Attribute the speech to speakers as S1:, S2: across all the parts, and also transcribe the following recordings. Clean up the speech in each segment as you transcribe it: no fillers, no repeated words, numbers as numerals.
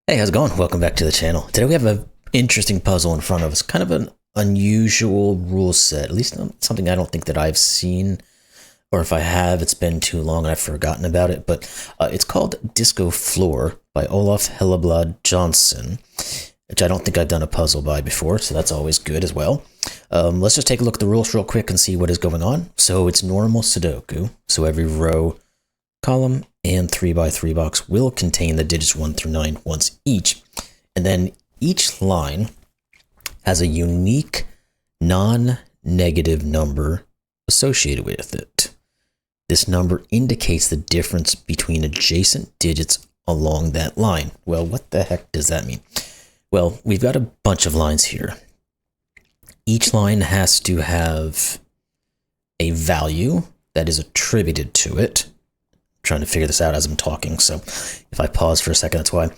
S1: Hey, how's it going? Welcome back to the channel. Today we have an interesting puzzle in front of us. Kind of an unusual rule set, at least something I don't think that I've seen, or if I have, it's been too long and I've forgotten about it. But it's called Disco Floor by Olof Helleblad Johnson, which I don't think I've done a puzzle by before, so that's always good as well. Let's just take a look at the rules real quick and see what is going on. So it's normal Sudoku, so every row, column, and 3x3 box will contain the digits 1 through 9 once each. And then each line has a unique non-negative number associated with it. This number indicates the difference between adjacent digits along that line. Well, what the heck does that mean? Well, we've got a bunch of lines here. Each line has to have a value that is attributed to it. Trying to figure this out as I'm talking, so if I pause for a second, that's why.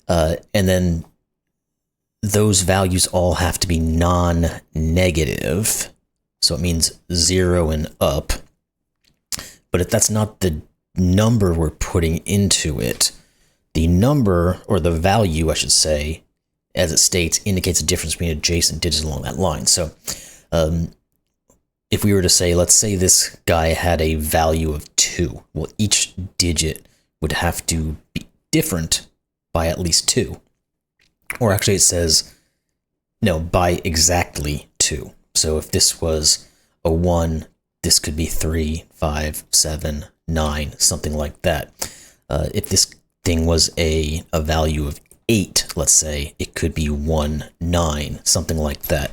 S1: And then those values all have to be non-negative, so it means 0 and up. But if that's not the number we're putting into it, the number, or the value, I should say, as it states, indicates a difference between adjacent digits along that line. So if we were to say, let's say this guy had a value of 2, well, each digit would have to be different by at least 2. Or actually it says, no, by exactly 2. So if this was a 1, this could be 3, 5, 7, 9, something like that. If this thing was a value of 8, let's say, it could be 1, 9, something like that.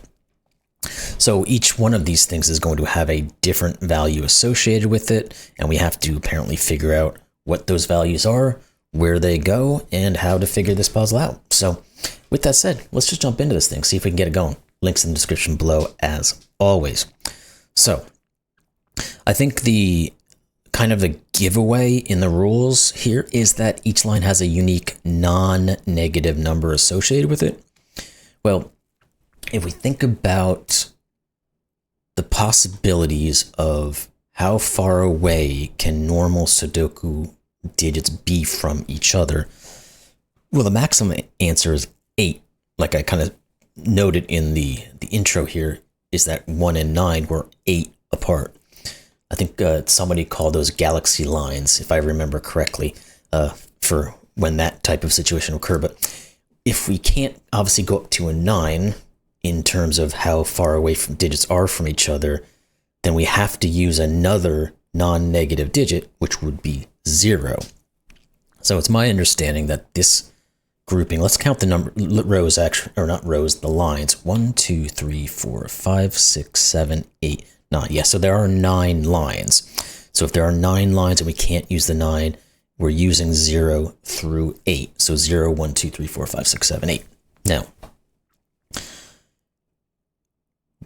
S1: So each one of these things is going to have a different value associated with it, and we have to apparently figure out what those values are, where they go, and how to figure this puzzle out. So with that said, let's just jump into this thing, see if we can get it going. Links in the description below as always. So I think the kind of the giveaway in the rules here is that each line has a unique non-negative number associated with it. Well, if we think about the possibilities of how far away can normal Sudoku digits be from each other, well, the maximum answer is 8. Like I kind of noted in the intro here, is that 1 and 9 were 8 apart. I think somebody called those galaxy lines, if I remember correctly, for when that type of situation occurred. But if we can't obviously go up to a 9, in terms of how far away from digits are from each other, then we have to use another non-negative digit, which would be 0. So it's my understanding that this grouping, let's count the number rows, actually, or not rows, the lines. 1, 2, 3, 4, 5, 6, 7, 8, 9. Yeah, so there are 9 lines. So if there are 9 lines and we can't use the 9, we're using 0 through 8. So 0, 1, 2, 3, 4, 5, 6, 7, 8. Now,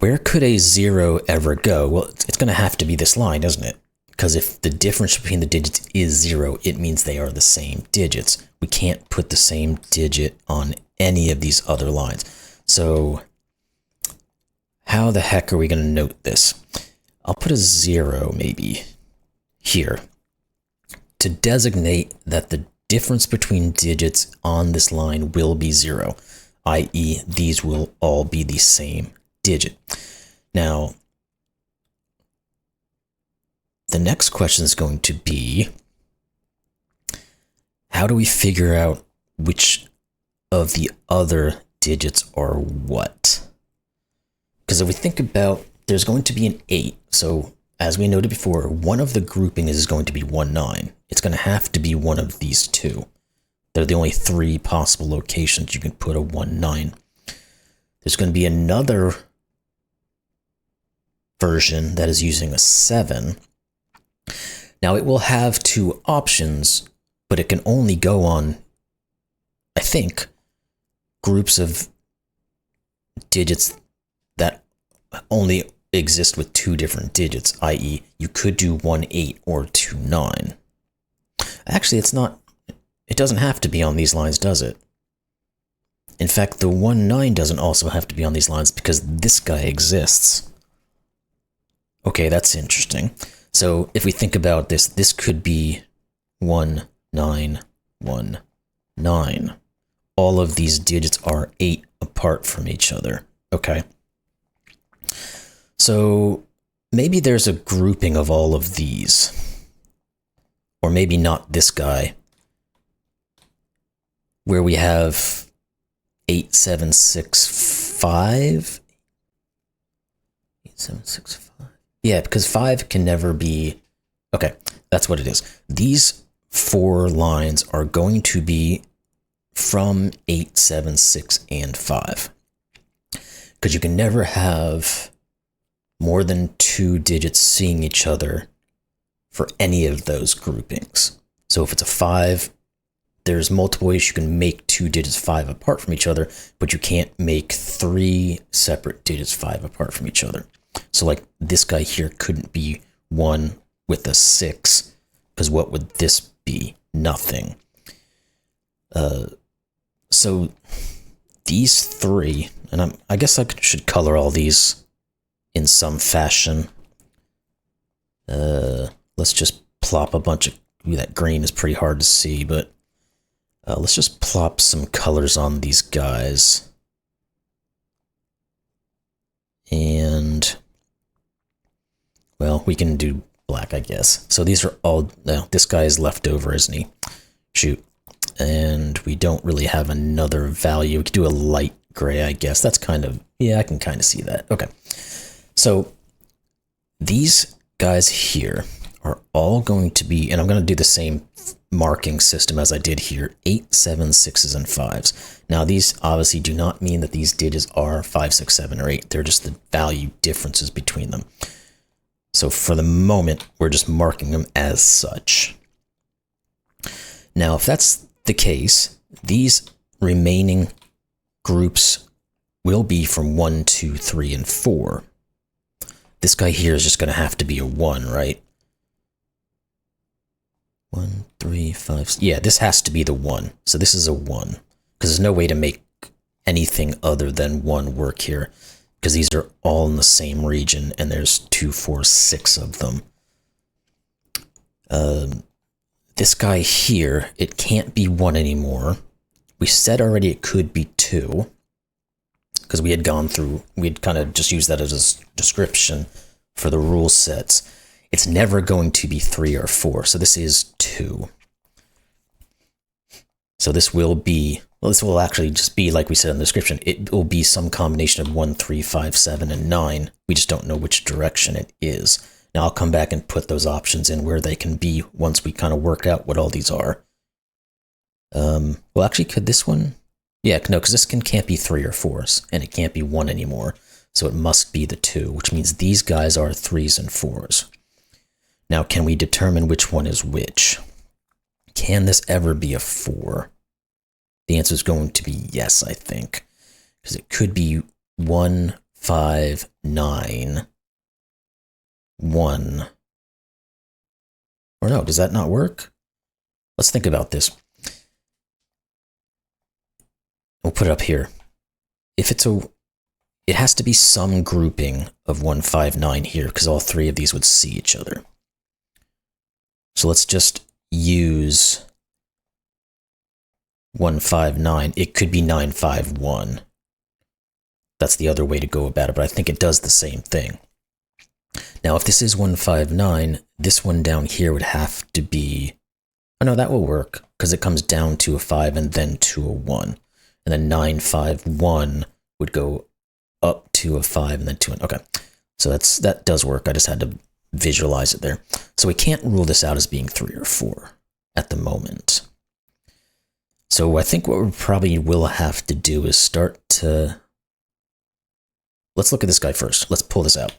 S1: where could a 0 ever go? Well, it's going to have to be this line, isn't it? Because if the difference between the digits is 0, it means they are the same digits. We can't put the same digit on any of these other lines. So how the heck are we going to note this? I'll put a 0 maybe here to designate that the difference between digits on this line will be 0, i.e. these will all be the same digit. Now, the next question is going to be, how do we figure out which of the other digits are what? Because if we think about, there's going to be an 8. So as we noted before, one of the groupings is going to be 1, 9. It's going to have to be one of these two. They're the only 3 possible locations you can put a 1, 9. There's going to be another version that is using a 7. Now it will have 2 options, but it can only go on, I think, groups of digits that only exist with 2 different digits, i.e. you could do 1, 8 or 2, 9. Actually, it doesn't have to be on these lines, does it? In fact, the 1, 9 doesn't also have to be on these lines because this guy exists. Okay, that's interesting. So if we think about this, this could be 1, 9, 1, 9. all of these digits are 8 apart from each other. Okay. So maybe there's a grouping of all of these. Or maybe not this guy, where we have 8, 7, 6, 5. 8, 7, 6, 5. Yeah, because 5 can never be... Okay, that's what it is. These 4 lines are going to be from 8, 7, 6, and 5. Because you can never have more than 2 digits seeing each other for any of those groupings. So if it's a 5, there's multiple ways you can make 2 digits 5 apart from each other, but you can't make 3 separate digits 5 apart from each other. So like this guy here couldn't be 1 with a 6, because what would this be? Nothing. So these 3, and I guess I should color all these in some fashion. Let's just plop a bunch of... Ooh, that green is pretty hard to see, but let's just plop some colors on these guys. And, well, we can do black, I guess. So these are all... No, this guy is left over, isn't he? Shoot. And we don't really have another value. We could do a light gray, I guess. That's kind of... Yeah, I can kind of see that. Okay. So these guys here are all going to be, and I'm going to do the same marking system as I did here, 8, 7, 6s, and 5s. Now these obviously do not mean that these digits are 5, 6, 7, or 8. They're just the value differences between them. So for the moment, we're just marking them as such. Now, if that's the case, these remaining groups will be from 1, 2, 3, and 4. This guy here is just going to have to be a 1, right? 1, 3, 5... Yeah, this has to be the 1. So this is a 1. Because there's no way to make anything other than 1 work here. Because these are all in the same region, and there's 2, 4, 6 of them. This guy here, it can't be 1 anymore. We said already it could be 2. Because we had gone through... We had kind of just used that as a description for the rule sets. It's never going to be 3 or 4, so this is 2. So this will be, well, this will actually just be, like we said in the description, it will be some combination of 1, 3, 5, 7, and 9. We just don't know which direction it is. Now I'll come back and put those options in where they can be once we kind of work out what all these are. Well, actually, could this one? Yeah, no, because this can't be 3 or 4s, and it can't be 1 anymore. So it must be the 2, which means these guys are 3s and 4s. Now, can we determine which one is which? Can this ever be a 4? The answer is going to be yes, I think. Because it could be 1, 5, 9, 1. Or no, does that not work? Let's think about this. We'll put it up here. If it's a... It has to be some grouping of 1, 5, 9 here, because all 3 of these would see each other. So let's just use 1, 5, 9. It could be 9, 5, 1. That's the other way to go about it, but I think it does the same thing. Now, if this is 1, 5, 9, this one down here would have to be... Oh, no, that will work, because it comes down to a 5 and then to a 1. And then 9, 5, 1 would go up to a 5 and then to an... Okay, so that does work. I just had to visualize it there. So we can't rule this out as being 3 or 4 at the moment. So I think what we probably will have to do is start to... Let's look at this guy first. Let's pull this out.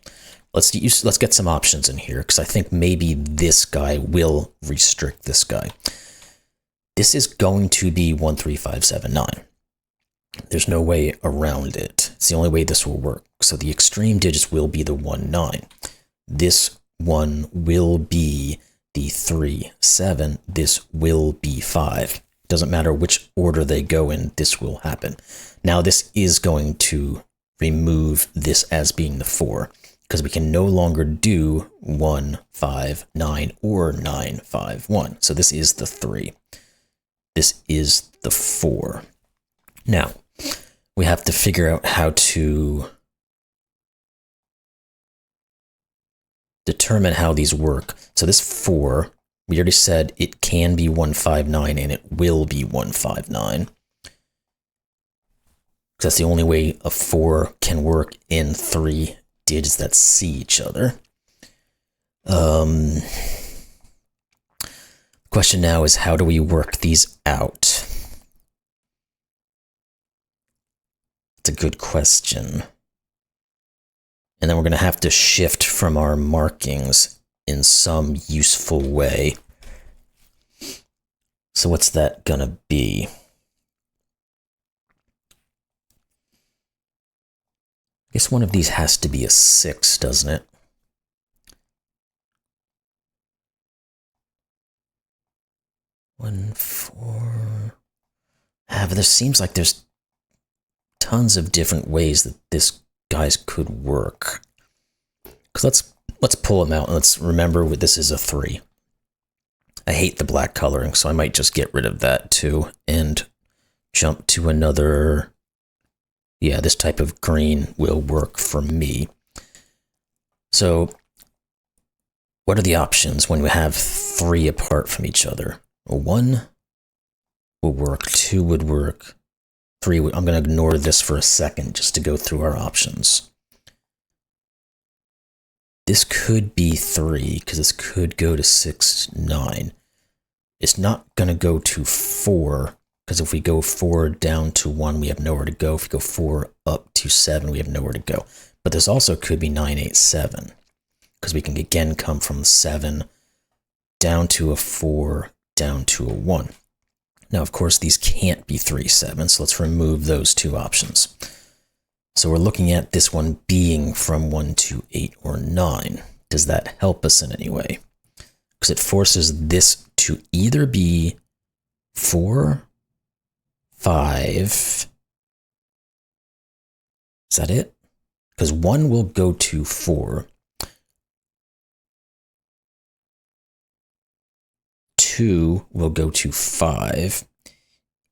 S1: Let's get some options in here, because I think maybe this guy will restrict this guy. This is going to be 1, 3, 5, 7, 9. There's no way around it. It's the only way this will work. So the extreme digits will be the 1, 9. This one will be the 3, 7. This will be 5. Doesn't matter which order they go in, this will happen. Now this is going to remove this as being the 4, because we can no longer do 1, 5, 9 or 9, 5, 1. So this is the 3. This is the 4. Now, we have to figure out how to determine how these work. So this 4, we already said it can be 159 and it will be 159. That's the only way a 4 can work in 3 digits that see each other. Question now is, how do we work these out? It's a good question. And then we're going to have to shift from our markings in some useful way. So what's that going to be? I guess one of these has to be a 6, doesn't it? One, 4. But there seems like there's tons of different ways that this guys could work. Because let's pull them out and let's remember this is a 3. I hate the black coloring, so I might just get rid of that too and jump to another. Yeah, this type of green will work for me. So what are the options when we have 3 apart from each other? 1 will work, 2 would work, 3 would. I'm going to ignore this for a second just to go through our options. This could be 3 because this could go to 6, 9. It's not going to go to 4. Because if we go 4 down to 1, we have nowhere to go. If we go 4 up to 7, we have nowhere to go. But this also could be 9, 8, 7. Because we can again come from 7 down to a 4, down to a 1. Now, of course, these can't be 3, 7, so let's remove those 2 options. So we're looking at this one being from 1 to 8 or 9. Does that help us in any way? Because it forces this to either be 4, 5. Is that it? Because 1 will go to 4. 2 will go to 5.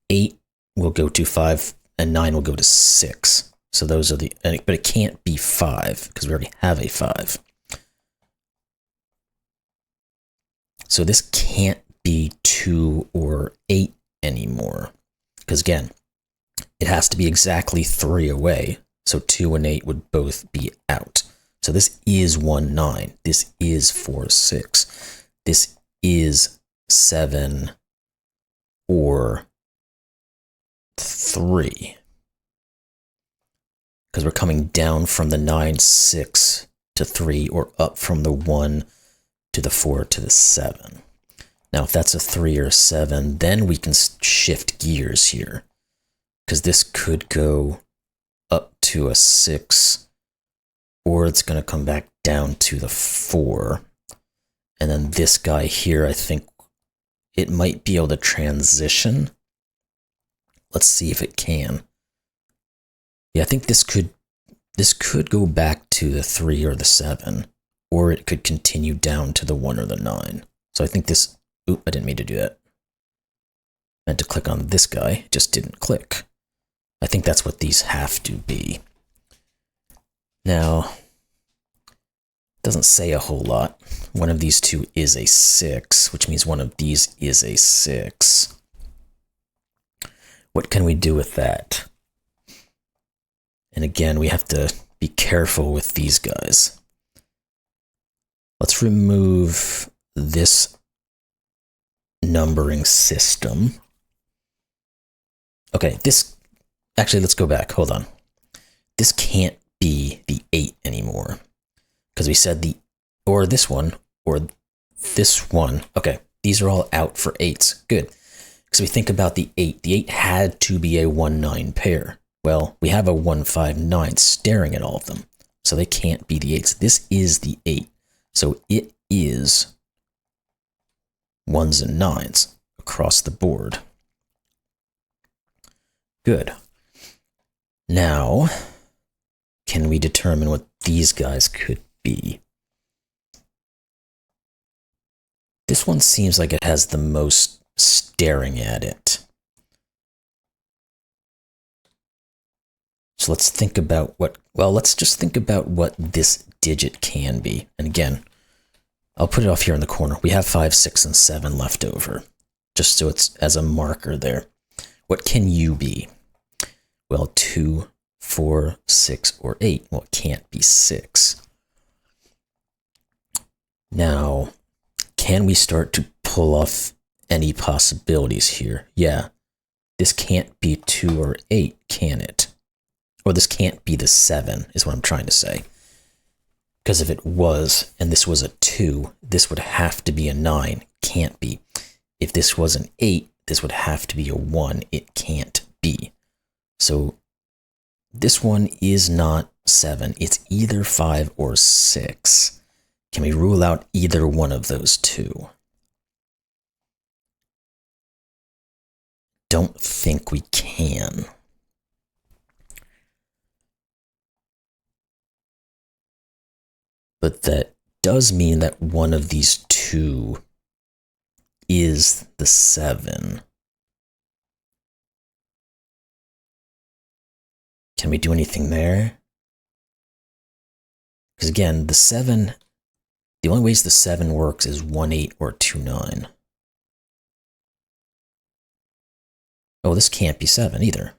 S1: 8 will go to 5. And 9 will go to 6. So those are the. But it can't be 5 because we already have a 5. So this can't be 2 or 8 anymore. Because again, it has to be exactly 3 away. So 2 and 8 would both be out. So this is 1, 9. This is 4, 6. This is 7 or 3. Because we're coming down from the 9, 6 to 3 or up from the 1 to the 4 to the 7. Now, if that's a 3 or a 7, then we can shift gears here. Because this could go up to a 6, or it's going to come back down to the 4. And then this guy here, I think it might be able to transition. Let's see if it can. Yeah, I think this could go back to the 3 or the 7, or it could continue down to the 1 or the 9. So I think this. Oop, I didn't mean to do that. I meant to click on this guy, it just didn't click. I think that's what these have to be. Now, it doesn't say a whole lot. One of these 2 is a 6, which means one of these is a 6. What can we do with that? And again, we have to be careful with these guys. Let's remove this numbering system. Okay, actually, let's go back. Hold on. This can't be the 8 anymore. Because we said or this one, or this one. Okay, these are all out for 8s. Good. Because we think about the 8. The 8 had to be a 1-9 pair. Well, we have a 1-5-9 staring at all of them. So they can't be the 8s. This is the 8. So it is 1s and 9s across the board. Good. Now, can we determine what these guys could be? This one seems like it has the most staring at it. So let's think about let's just think about what this digit can be. And again, I'll put it off here in the corner. We have 5, 6, and 7 left over, just so it's as a marker there. What can you be? Well, 2, 4, 6, or 8. Well, it can't be 6. Now, can we start to pull off any possibilities here? Yeah. This can't be 2 or 8, can it? Or this can't be the 7, is what I'm trying to say. Because if it was, and this was a 2, this would have to be a 9. Can't be. If this was an 8, this would have to be a 1. It can't be. So this one is not 7. It's either 5 or 6. Can we rule out either one of those two? Don't think we can. But that does mean that one of these two is the 7. Can we do anything there? Because again, the 7, the only ways the 7 works is 1, 8 or 2, 9. Oh, this can't be 7 either.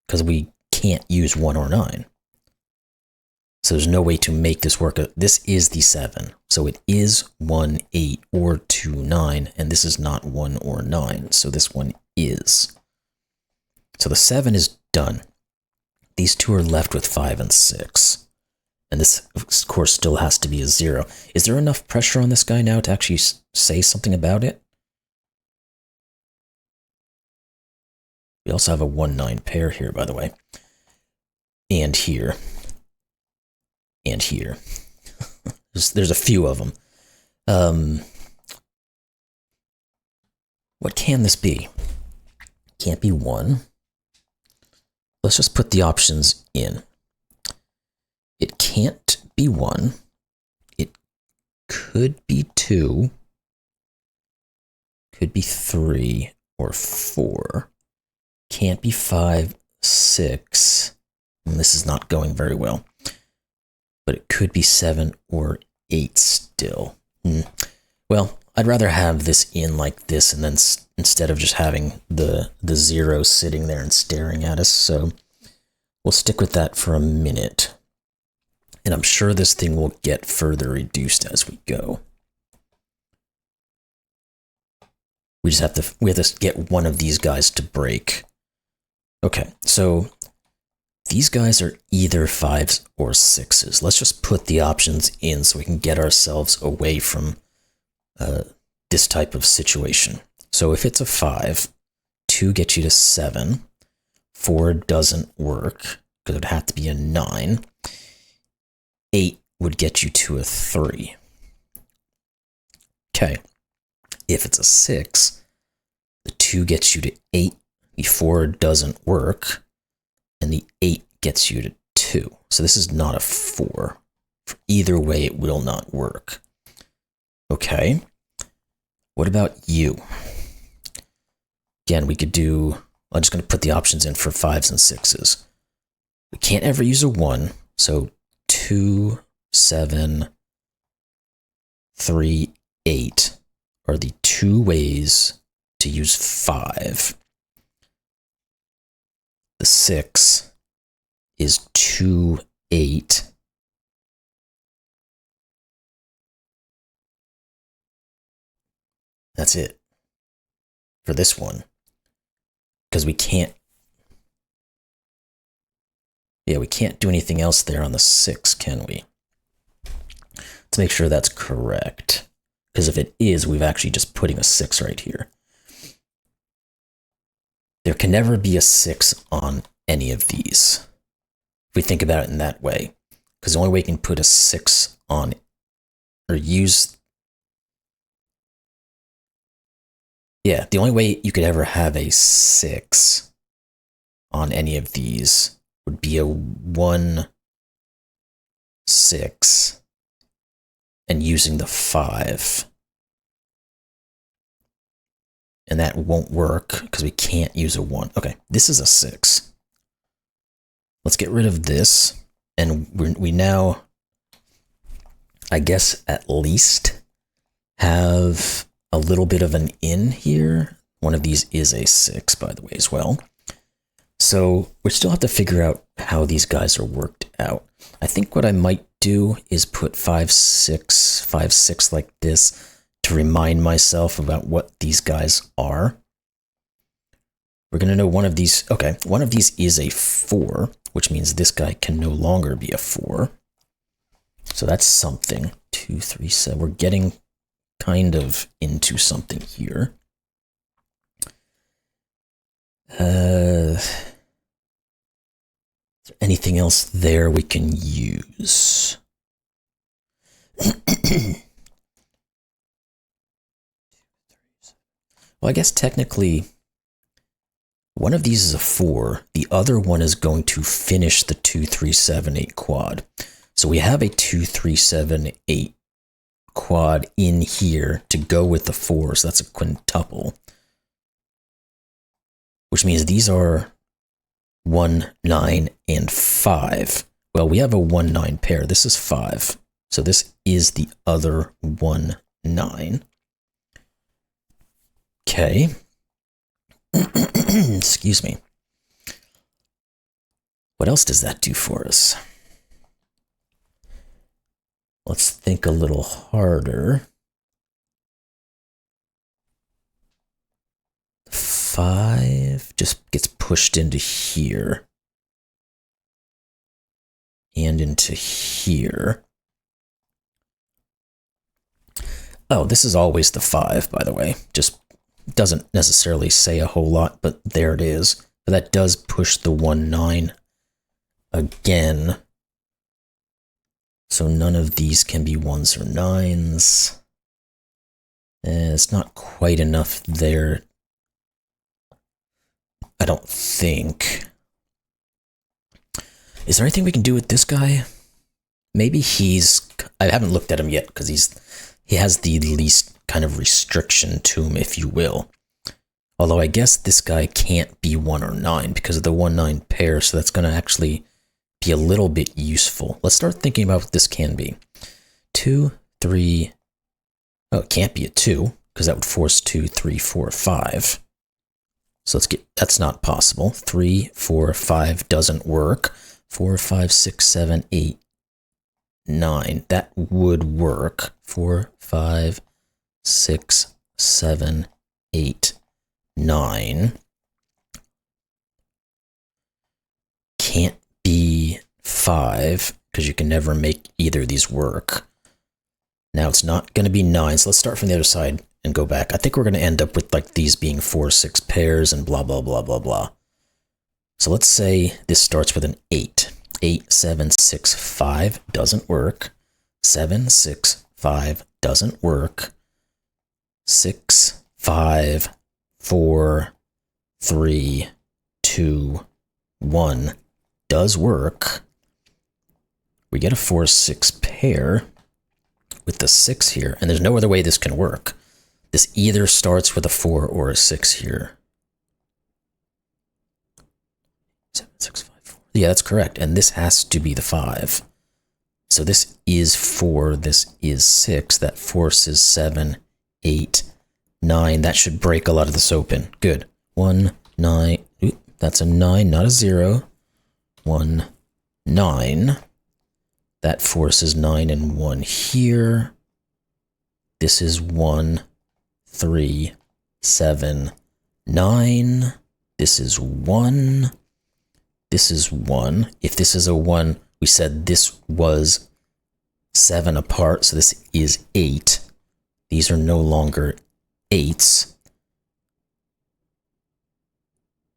S1: Because we can't use 1 or 9. So there's no way to make this work. This is the 7. So it is 1, 8 or 2, 9. And this is not 1 or 9. So this one is. So the 7 is done. These two are left with 5 and 6. And this, of course, still has to be a 0. Is there enough pressure on this guy now to actually say something about it? We also have a 1, 9 pair here, by the way. And here. And here. There's a few of them. What can this be? Can't be 1. Let's just put the options in. It can't be 1. It could be 2. Could be 3 or 4. Can't be 5, 6. And this is not going very well. But it could be 7 or 8 still. Well, I'd rather have this in like this, and then instead of just having the 0 sitting there and staring at us. So we'll stick with that for a minute. And I'm sure this thing will get further reduced as we go. We have to get one of these guys to break. Okay, so these guys are either 5s or 6s. Let's just put the options in so we can get ourselves away from this type of situation. So if it's a 5, 2 gets you to 7, 4 doesn't work because it would have to be a 9, 8 would get you to a 3. Okay, if it's a 6, the 2 gets you to 8, the 4 doesn't work, and the 8 gets you to 2. So this is not a 4. Either way, it will not work. Okay. What about you? Again, we could do, I'm just going to put the options in for 5s and 6s. We can't ever use a 1, so 2, 7, 3, 8 are the two ways to use 5. The 6 is 2, 8. That's it for this one. Because we can't do anything else there on the 6, can we? Let's make sure that's correct. Because if it is, we've actually just putting a 6 right here. There can never be a 6 on any of these, if we think about it in that way. Because the only way you can put a 6 on, or use, yeah, the only way you could ever have a 6 on any of these would be a 1, 6, and using the 5. And that won't work because we can't use a 1. Okay, this is a 6. let's get rid of this. And we now, I guess, at least have a little bit of an in here. One of these is a 6, by the way, as well. So we still have to figure out how these guys are worked out. I think what I might do is put 5, 6, 5, 6 like this to remind myself about what these guys are. We're going to know one of these. Okay, one of these is a 4, which means this guy can no longer be a 4. So that's something. 2, 3, 7. We're getting kind of into something here. Is there anything else there we can use? Well, I guess technically one of these is a 4. The other one is going to finish the 2, 3, 7, 8 quad. So we have a 2, 3, 7, 8 quad in here to go with the 4. So that's a quintuple. Which means these are 1, 9, and 5. Well, we have a 1, 9 pair. This is 5. So this is the other 1, 9. Okay. Excuse me. What else does that do for us? Let's think a little harder. 5 just gets pushed into here. And into here. Oh, this is always the 5, by the way. Just doesn't necessarily say a whole lot, but there it is. But that does push the 1, 9 again. So none of these can be 1s or 9s. It's not quite enough there, I don't think. Is there anything we can do with this guy? Maybe I haven't looked at him yet because he has the least kind of restriction to him, if you will. Although I guess this guy can't be 1 or 9 because of the 1, 9 pair, so that's going to actually be a little bit useful. Let's start thinking about what this can be. 2, 3. Oh, it can't be a 2 because that would force 2, 3, 4, 5. So that's not possible. 3, 4, 5 doesn't work. 4, 5, 6, 7, 8, 9. That would work. 4, 5, 6, 7, 8, 9. Can't be 5 because you can never make either of these work. Now it's not going to be 9, so let's start from the other side and go back. I think we're going to end up with like these being 4, 6 pairs and blah, blah, blah, blah, blah. So let's say this starts with an 8. 8, 7, 6, 5 doesn't work. 7, 6, 5 doesn't work. 6, 5, 4, 3, 2, 1 does work. We get a 4, 6 pair with the 6 here, and there's no other way this can work. This either starts with a 4 or a 6 here. 7, 6, 5, 4. Yeah, that's correct. And this has to be the 5. So this is 4, this is 6. That forces 7, 8, 9. That should break a lot of this open. Good. 1, 9. Oop, that's a 9, not a 0. 1, 9. That forces 9 and 1 here. This is 1, 3, 7, 9. This is 1. This is 1. If this is a 1, we said this was 7 apart, so this is 8. These are no longer 8s.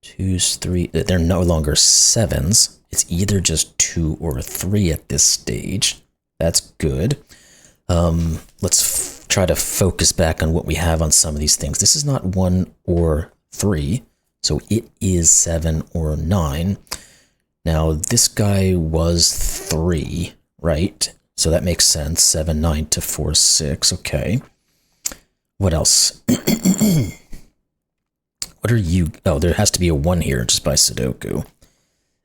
S1: 2s, 3, they're no longer 7s. It's either just 2 or 3 at this stage. That's good. Let's try to focus back on what we have on some of these things. This is not 1 or 3, so it is 7 or 9. Now, this guy was 3, right? So that makes sense. 7, 9 to 4, 6. Okay. What else? What are you? Oh, there has to be a 1 here just by Sudoku.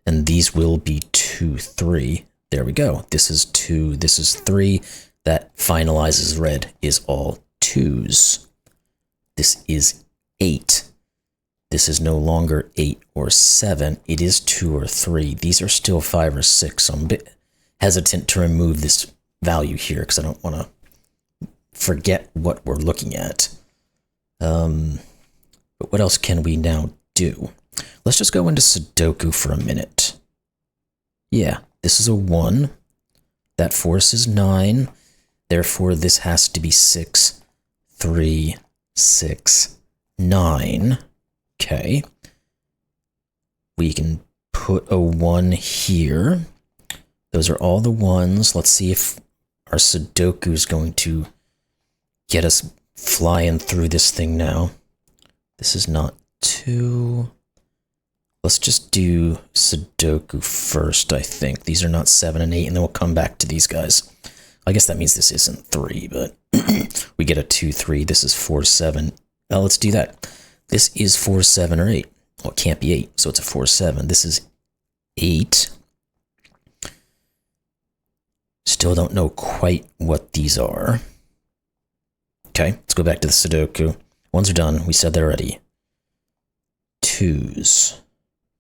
S1: And these will be 2, 3. There we go. This is 2, this is 3. That finalizes red is all 2s. This is 8. This is no longer 8 or 7. It is 2 or 3. These are still 5 or 6. So I'm a bit hesitant to remove this value here because I don't want to forget what we're looking at. But what else can we now do? Let's just go into Sudoku for a minute. Yeah, this is a 1. That force is 9. Therefore, this has to be 6, 3, 6, 9. Okay. We can put a 1 here. Those are all the 1s. Let's see if our Sudoku is going to get us flying through this thing now. This is not 2. Let's just do Sudoku first, I think. These are not 7 and 8, and then we'll come back to these guys. I guess that means this isn't 3, but we get a 2, 3. This is 4, 7. Now let's do that. This is 4, 7, or 8. Well, it can't be 8, so it's a 4, 7. This is 8. Still don't know quite what these are. Okay, let's go back to the Sudoku. 1s are done. We said that already. 2s.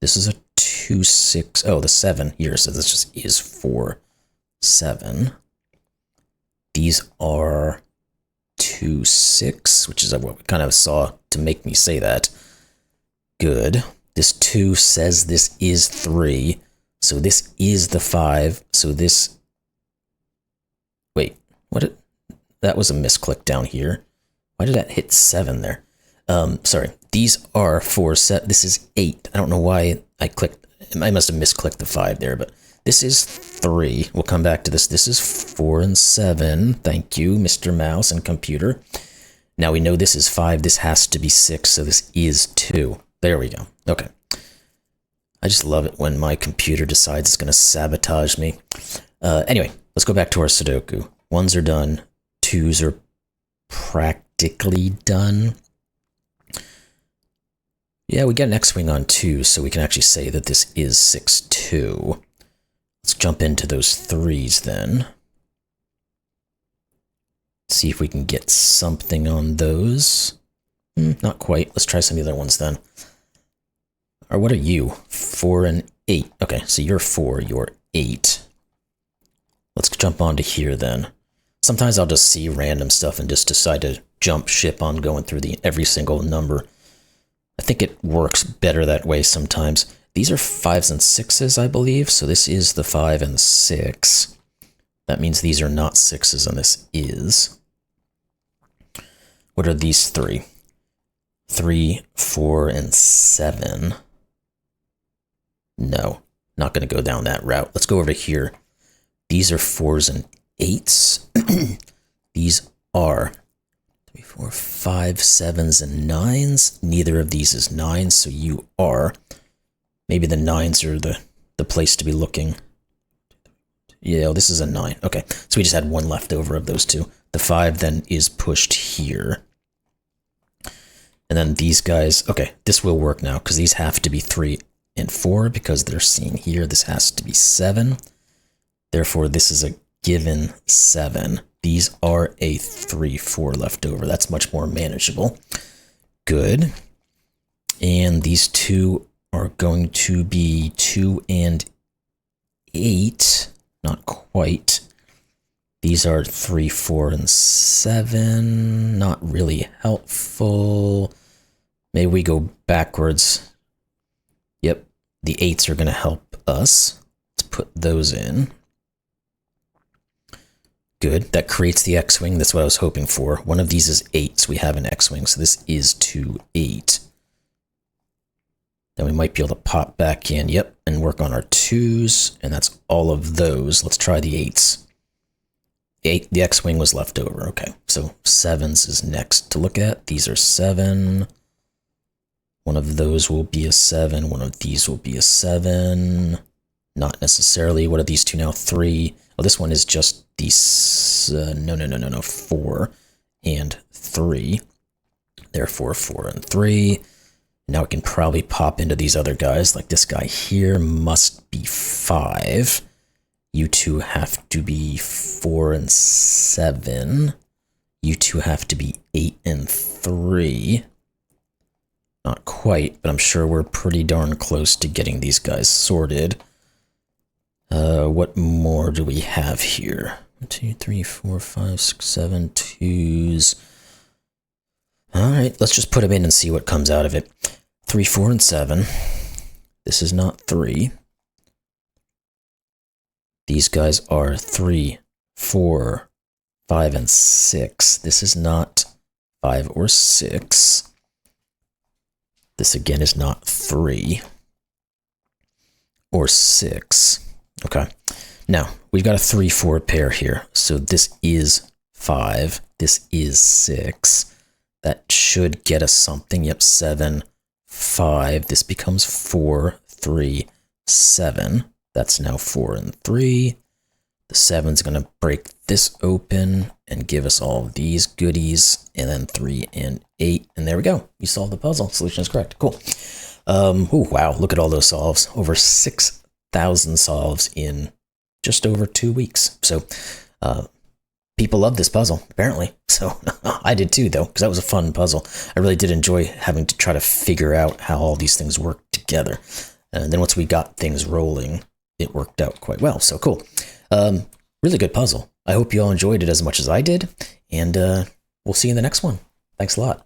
S1: This is a 2, 6. Oh, the 7 here, so this just is 4, 7. These are 2, 6, which is what we kind of saw to make me say that. Good. This 2 says this is 3, so this is the 5, so this... Wait, what? That was a misclick down here. Why did that hit 7 there? Sorry. These are 4, 7. This is 8. I don't know why I clicked. I must have misclicked the 5 there, but this is 3. We'll come back to this. This is 4 and 7. Thank you, Mr. Mouse and computer. Now we know this is 5. This has to be 6, so this is 2. There we go. Okay. I just love it when my computer decides it's going to sabotage me. Anyway, let's go back to our Sudoku. 1s are done. 2s are practically done. Yeah, we get an X-Wing on 2, so we can actually say that this is 6, 2. Let's jump into those 3s then. See if we can get something on those. Not quite. Let's try some of the other ones then. Or what are you? 4 and 8. Okay, so you're 4, you're 8. Let's jump onto here then. Sometimes I'll just see random stuff and just decide to jump ship on going through every single number. I think it works better that way sometimes. These are 5s and 6s, I believe, so this is the 5 and 6. That means these are not 6s and this is. What are these 3? 3, 4, and 7. No, not going to go down that route. Let's go over to here. These are 4s and 8s. These are 3, 4, 5, 7s, and 9s. Neither of these is 9, so you are. Maybe the 9s are the place to be looking. Yeah, this is a 9. Okay, so we just had 1 left over of those 2. The 5 then is pushed here. And then these guys, okay, this will work now because these have to be 3 and 4 because they're seen here. This has to be 7. Therefore, this is a given 7. These are a 3, 4 left over. That's much more manageable. Good. And these 2 are going to be 2 and 8. Not quite. These are 3, 4, and 7. Not really helpful. Maybe we go backwards. Yep, the 8s are going to help us. Let's put those in. Good, that creates the X-Wing. That's what I was hoping for. One of these is 8, so we have an X-Wing. So this is 2, 8. Then we might be able to pop back in, yep, and work on our 2s. And that's all of those. Let's try the 8s. The X-Wing was left over. Okay, so 7s is next to look at. These are 7. One of those will be a 7. One of these will be a 7. Not necessarily. What are these 2 now? 3. Oh, this one is just these. No. 4 and 3. Therefore, 4 and 3. Now it can probably pop into these other guys, like this guy here must be 5. You two have to be 4 and 7. You two have to be 8 and 3. Not quite, but I'm sure we're pretty darn close to getting these guys sorted. What more do we have here? 1, 2, 3, 4, 5, 6, 7 twos. All right, let's just put them in and see what comes out of it. 3, 4, and 7. This is not 3. These guys are 3, 4, 5, and 6. This is not 5 or 6. This again is not 3 or 6. Okay. Now, we've got a 3, 4 pair here. So this is 5. This is 6. That should get us something. Yep, 7, 5. This becomes 4, 3, 7. That's now 4 and 3. The 7's going to break this open and give us all of these goodies. And then 3 and 8. And there we go. We solved the puzzle. Solution is correct. Cool. Oh, wow. Look at all those solves. Over 6,000 solves in just over 2 weeks. So people love this puzzle, apparently. So I did too, though, because that was a fun puzzle. I really did enjoy having to try to figure out how all these things work together. And then once we got things rolling, it worked out quite well. So cool. Really good puzzle. I hope you all enjoyed it as much as I did. And we'll see you in the next one. Thanks a lot.